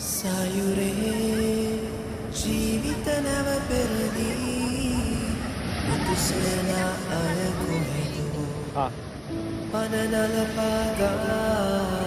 සයුරේ ජීවිත නැව පෙරදී මුතුසේනා අය කොහෙද පනනල පාගා